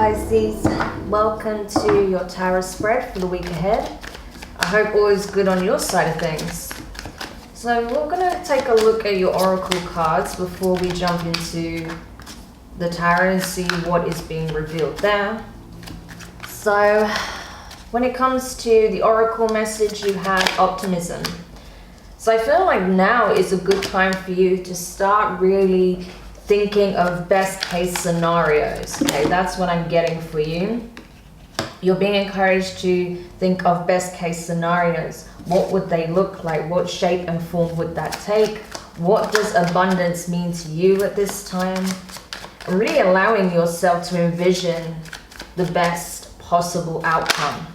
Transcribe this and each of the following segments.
Pisces, welcome to your tarot spread for the week ahead. I hope all is good on your side of things. So we're going to take a look at your oracle cards before we jump into the tarot and see what is being revealed there. So when it comes to the oracle message, you have optimism. So I feel like now is a good time for you to start really thinking of best case scenarios. Okay, that's what I'm getting for you. You're being encouraged to think of best case scenarios. What would they look like? What shape and form would that take? What does abundance mean to you at this time? And really allowing yourself to envision the best possible outcome.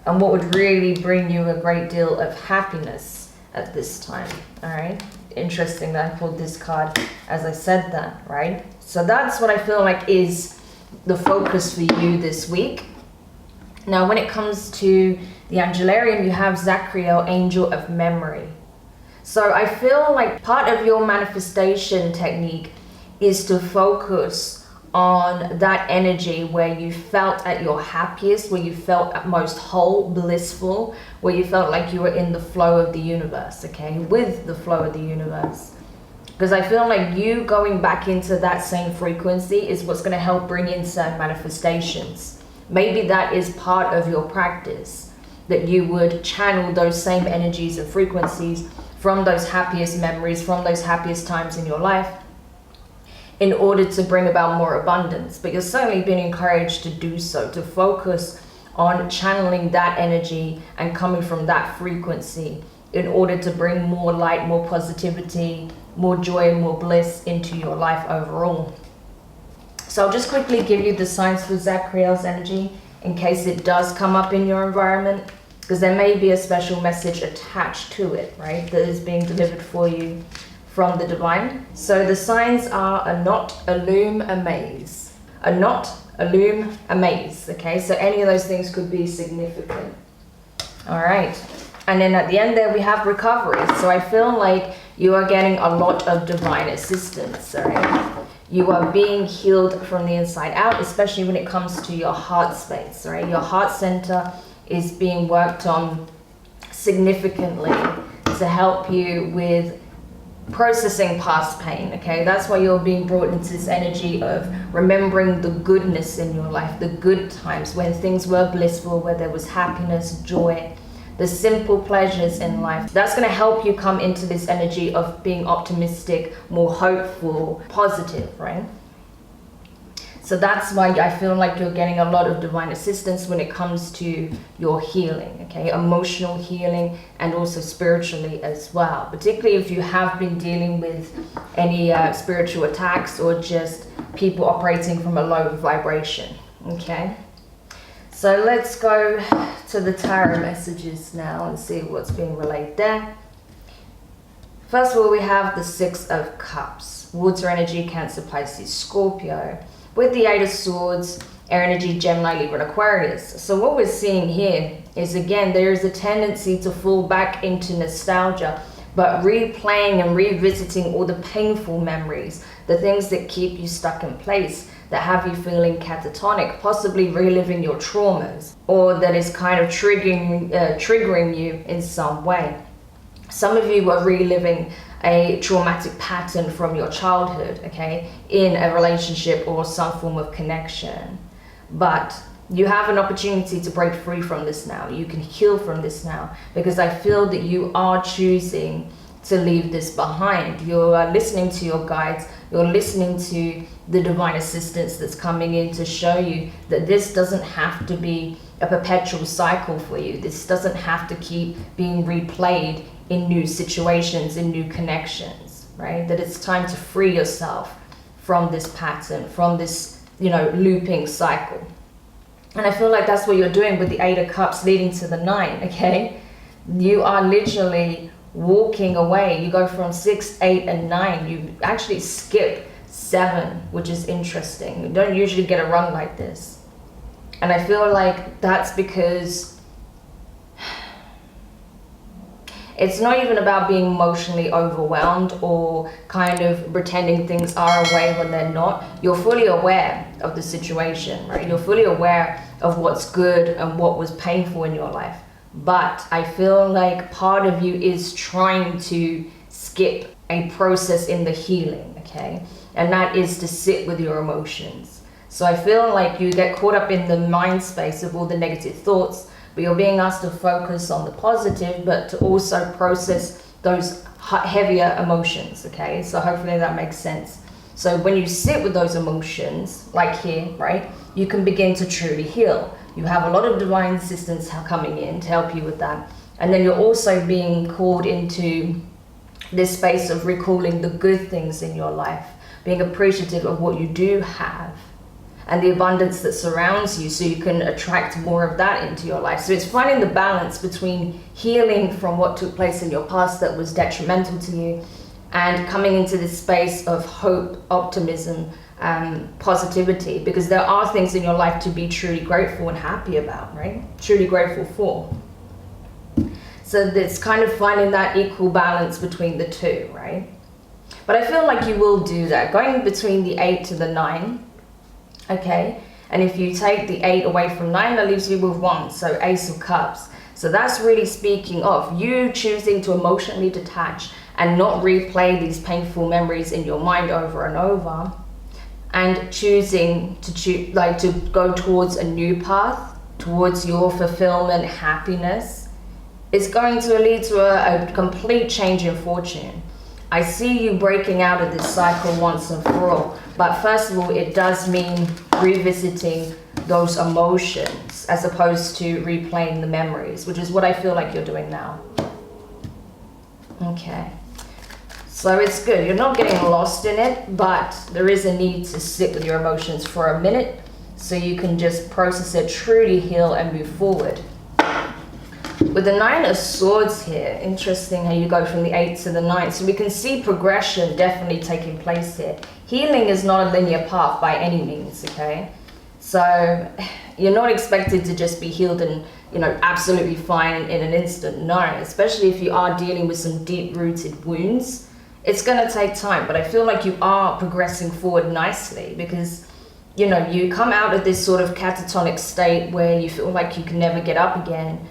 And what would really bring you a great deal of happiness at this time, all right? Interesting that I pulled this card as I said that, right? So that's what I feel like is the focus for you this week. Now, when it comes to the Angelarium, you have Zachariel, Angel of Memory. So I feel like part of your manifestation technique is to focus on that energy where you felt at your happiest, where you felt at most whole, blissful, where you felt like you were in the flow of the universe, okay, with the flow of the universe. Because I feel like you going back into that same frequency is what's going to help bring in certain manifestations. Maybe that is part of your practice, that you would channel those same energies and frequencies from those happiest memories, from those happiest times in your life, in order to bring about more abundance. But you're certainly being encouraged to do so, to focus on channeling that energy and coming from that frequency in order to bring more light, more positivity, more joy and more bliss into your life overall. So I'll just quickly give you the signs for Zachariel's energy in case it does come up in your environment, because there may be a special message attached to it, right, that is being delivered for you from the divine. So the signs are a knot, a loom, a maze. A knot, a loom, a maze. Okay, so any of those things could be significant. All right. And then at the end there we have recovery. So I feel like you are getting a lot of divine assistance. All right. You are being healed from the inside out, especially when it comes to your heart space. All right. Your heart center is being worked on significantly to help you with processing past pain. Okay, that's why you're being brought into this energy of remembering the goodness in your life, the good times when things were blissful, where there was happiness, joy, the simple pleasures in life. That's going to help you come into this energy of being optimistic, more hopeful, positive, right? So that's why I feel like you're getting a lot of divine assistance when it comes to your healing, okay? Emotional healing and also spiritually as well. Particularly if you have been dealing with any spiritual attacks or just people operating from a low vibration, okay? So let's go to the tarot messages now and see what's being relayed there. First of all, we have the Six of Cups. Water energy, Cancer, Pisces, Scorpio. With the Eight of Swords, air energy, Gemini, Libra, and Aquarius. So what we're seeing here is, again, there is a tendency to fall back into nostalgia, but replaying and revisiting all the painful memories, the things that keep you stuck in place, that have you feeling catatonic, possibly reliving your traumas, or that is kind of triggering you in some way. Some of you are reliving a traumatic pattern from your childhood, okay, in a relationship or some form of connection. But you have an opportunity to break free from this now. You can heal from this now, because I feel that you are choosing to leave this behind. You're listening to your guides. You're listening to the divine assistance that's coming in to show you that this doesn't have to be a perpetual cycle for you. This doesn't have to keep being replayed in new situations, in new connections, right? That it's time to free yourself from this pattern, from this, looping cycle. And I feel like that's what you're doing with the Eight of Cups leading to the Nine, okay? You are literally walking away. You go from 6, 8, and 9. You actually skip 7, which is interesting. You don't usually get a run like this. And I feel like that's because It's not even about being emotionally overwhelmed or kind of pretending things are away when they're not. You're fully aware of the situation, right? You're fully aware of what's good and what was painful in your life. But I feel like part of you is trying to skip a process in the healing, okay? And that is to sit with your emotions. So I feel like you get caught up in the mind space of all the negative thoughts, but you're being asked to focus on the positive, but to also process those heavier emotions, okay? So hopefully that makes sense. So when you sit with those emotions, like here, right, you can begin to truly heal. You have a lot of divine assistance coming in to help you with that. And then you're also being called into this space of recalling the good things in your life, being appreciative of what you do have, and the abundance that surrounds you, so you can attract more of that into your life. So it's finding the balance between healing from what took place in your past that was detrimental to you, and coming into this space of hope, optimism, positivity, because there are things in your life to be truly grateful and happy about, right? Truly grateful for. So it's kind of finding that equal balance between the two, right? But I feel like you will do that, going between the 8 to the 9. Okay, and if you take the 8 away from 9, that leaves you with 1, so Ace of Cups. So that's really speaking of you choosing to emotionally detach and not replay these painful memories in your mind over and over, and choosing to go towards a new path, towards your fulfillment, happiness. It's going to lead to a complete change in fortune. I see you breaking out of this cycle once and for all. But first of all, it does mean revisiting those emotions as opposed to replaying the memories, which is what I feel like you're doing now. Okay. So it's good. You're not getting lost in it, but there is a need to sit with your emotions for a minute so you can just process it, truly heal, and move forward. With the 9 of Swords here, interesting how you go from the 8 to the 9. So we can see progression definitely taking place here. Healing is not a linear path by any means, okay? So you're not expected to just be healed and, absolutely fine in an instant. No, especially if you are dealing with some deep-rooted wounds. It's going to take time, but I feel like you are progressing forward nicely because, you come out of this sort of catatonic state where you feel like you can never get up again,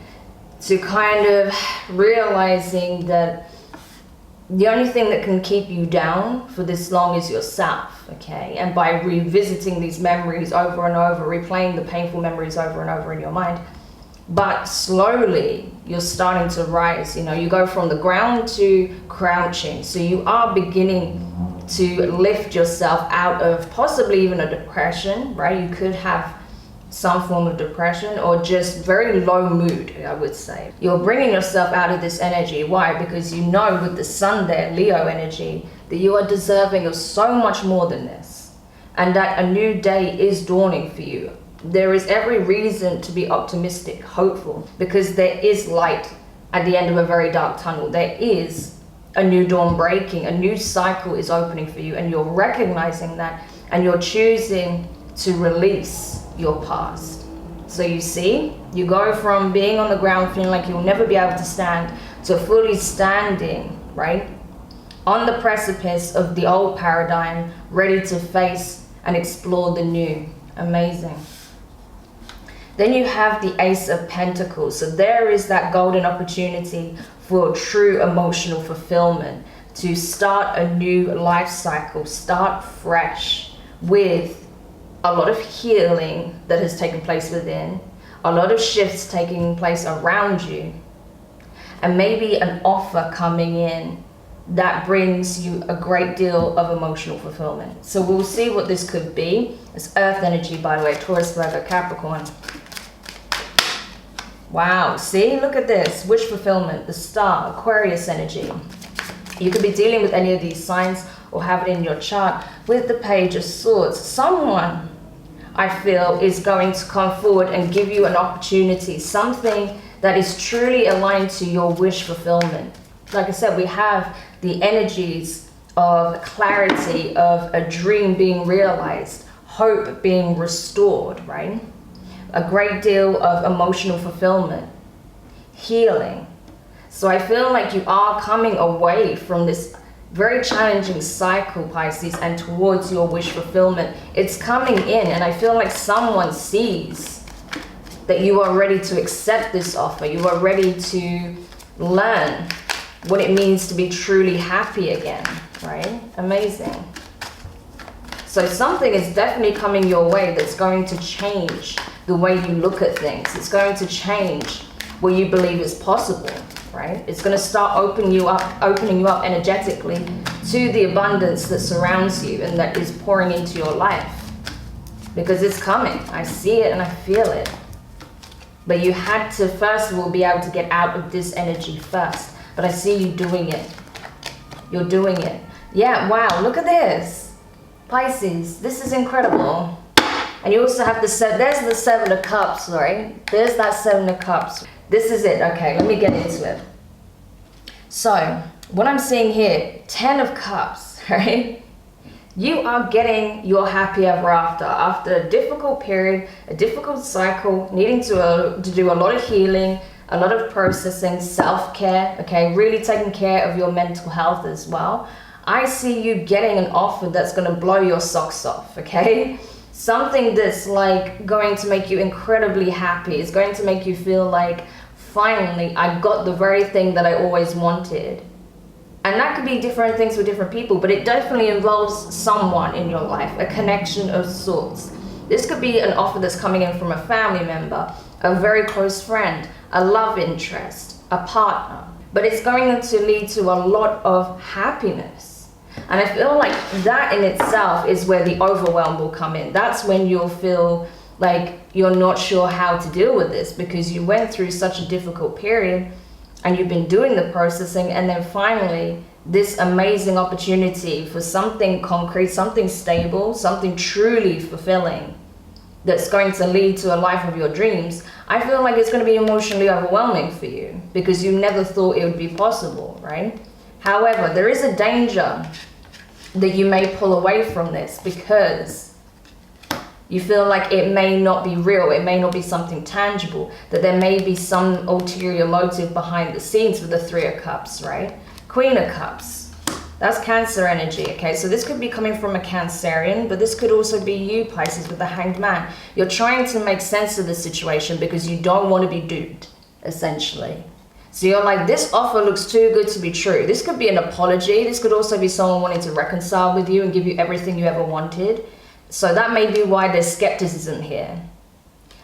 to kind of realizing that the only thing that can keep you down for this long is yourself, okay? And by revisiting these memories over and over, replaying the painful memories over and over in your mind, but slowly you're starting to rise. You go from the ground to crouching. So you are beginning to lift yourself out of possibly even a depression, right? You could have some form of depression or just very low mood, I would say. You're bringing yourself out of this energy. Why? Because you know with the sun there, Leo energy, that you are deserving of so much more than this, and that a new day is dawning for you. There is every reason to be optimistic, hopeful, because there is light at the end of a very dark tunnel. There is a new dawn breaking, a new cycle is opening for you, and you're recognizing that, and you're choosing to release your past. So you see, you go from being on the ground feeling like you'll never be able to stand to fully standing, right, on the precipice of the old paradigm, ready to face and explore the new. Amazing. Then you have the Ace of Pentacles. So there is that golden opportunity for true emotional fulfillment, to start a new life cycle, start fresh with a lot of healing that has taken place within, a lot of shifts taking place around you, and maybe an offer coming in that brings you a great deal of emotional fulfillment. So we'll see what this could be. It's Earth energy, by the way, Taurus, Virgo, Capricorn. Wow, see, look at this, wish fulfillment, the Star, Aquarius energy. You could be dealing with any of these signs or have it in your chart with the Page of Swords. Someone, I feel, is going to come forward and give you an opportunity, something that is truly aligned to your wish fulfillment. Like I said, we have the energies of clarity, of a dream being realized, hope being restored, right? A great deal of emotional fulfillment, healing. So I feel like you are coming away from this very challenging cycle, Pisces, and towards your wish fulfillment. It's coming in, and I feel like someone sees that you are ready to accept this offer. You are ready to learn what it means to be truly happy again, right? Amazing. So something is definitely coming your way that's going to change the way you look at things. It's going to change what you believe is possible, right? It's going to start opening you up energetically to the abundance that surrounds you and that is pouring into your life. Because it's coming. I see it and I feel it. But you had to, first of all, be able to get out of this energy first. But I see you doing it. You're doing it. Yeah, wow, look at this. Pisces, this is incredible. And you also have there's the 7 of Cups, right? There's that 7 of Cups. This is it. Okay, let me get into it. So, what I'm seeing here, 10 of Cups, right? You are getting your happy ever after a difficult period, a difficult cycle, needing to do a lot of healing, a lot of processing, self-care, okay? Really taking care of your mental health as well. I see you getting an offer that's going to blow your socks off, okay? Something that's like going to make you incredibly happy. It's going to make you feel like, finally, I got the very thing that I always wanted. And that could be different things for different people, but it definitely involves someone in your life, a connection of sorts. This could be an offer that's coming in from a family member, a very close friend, a love interest, a partner. But it's going to lead to a lot of happiness. And I feel like that in itself is where the overwhelm will come in. That's when you'll feel like you're not sure how to deal with this because you went through such a difficult period and you've been doing the processing, and then finally this amazing opportunity for something concrete, something stable, something truly fulfilling that's going to lead to a life of your dreams. I feel like it's going to be emotionally overwhelming for you because you never thought it would be possible, right? However, there is a danger that you may pull away from this because you feel like it may not be real, it may not be something tangible, that there may be some ulterior motive behind the scenes with the 3 of Cups, right? Queen of Cups, that's Cancer energy, okay? So this could be coming from a Cancerian, but this could also be you, Pisces, with the Hanged Man. You're trying to make sense of the situation because you don't want to be duped, essentially. So you're like, this offer looks too good to be true. This could be an apology. This could also be someone wanting to reconcile with you and give you everything you ever wanted. So that may be why there's skepticism here.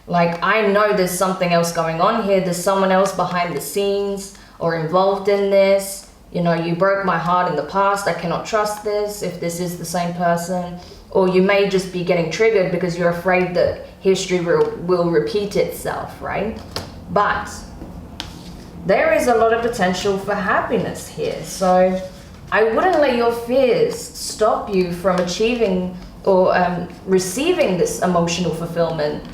Like, I know there's something else going on here. There's someone else behind the scenes or involved in this. You know, you broke my heart in the past. I cannot trust this if this is the same person. Or you may just be getting triggered because you're afraid that history will repeat itself, right? But there is a lot of potential for happiness here. So I wouldn't let your fears stop you from achieving or receiving this emotional fulfillment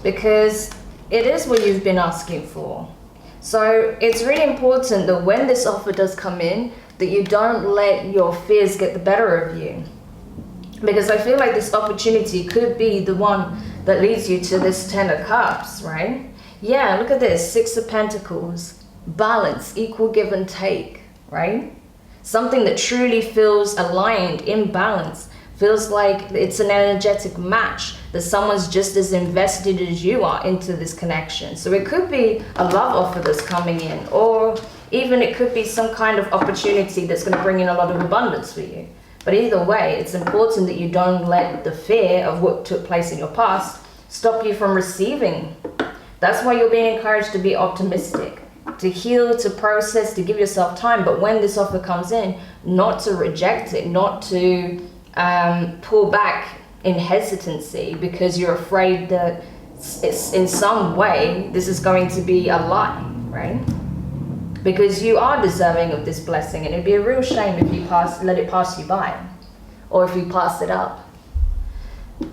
because it is what you've been asking for. So it's really important that when this offer does come in, that you don't let your fears get the better of you. Because I feel like this opportunity could be the one that leads you to this 10 of Cups, right? Yeah, look at this, 6 of Pentacles, balance, equal give and take, right? Something that truly feels aligned, in balance, feels like it's an energetic match, that someone's just as invested as you are into this connection. So it could be a love offer that's coming in, or even it could be some kind of opportunity that's going to bring in a lot of abundance for you. But either way, it's important that you don't let the fear of what took place in your past stop you from receiving. That's why you're being encouraged to be optimistic, to heal, to process, to give yourself time. But when this offer comes in, not to reject it, not to pull back in hesitancy because you're afraid that it's in some way this is going to be a lie, right? Because you are deserving of this blessing, and it'd be a real shame if you let it pass you by, or if you pass it up.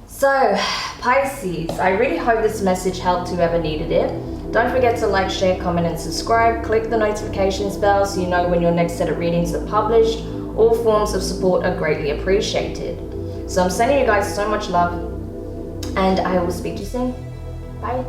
So, Pisces, I really hope this message helped whoever needed it. Don't forget to like, share, comment, and subscribe. Click the notifications bell so you know when your next set of readings are published. All forms of support are greatly appreciated. So I'm sending you guys so much love, and I will speak to you soon. Bye.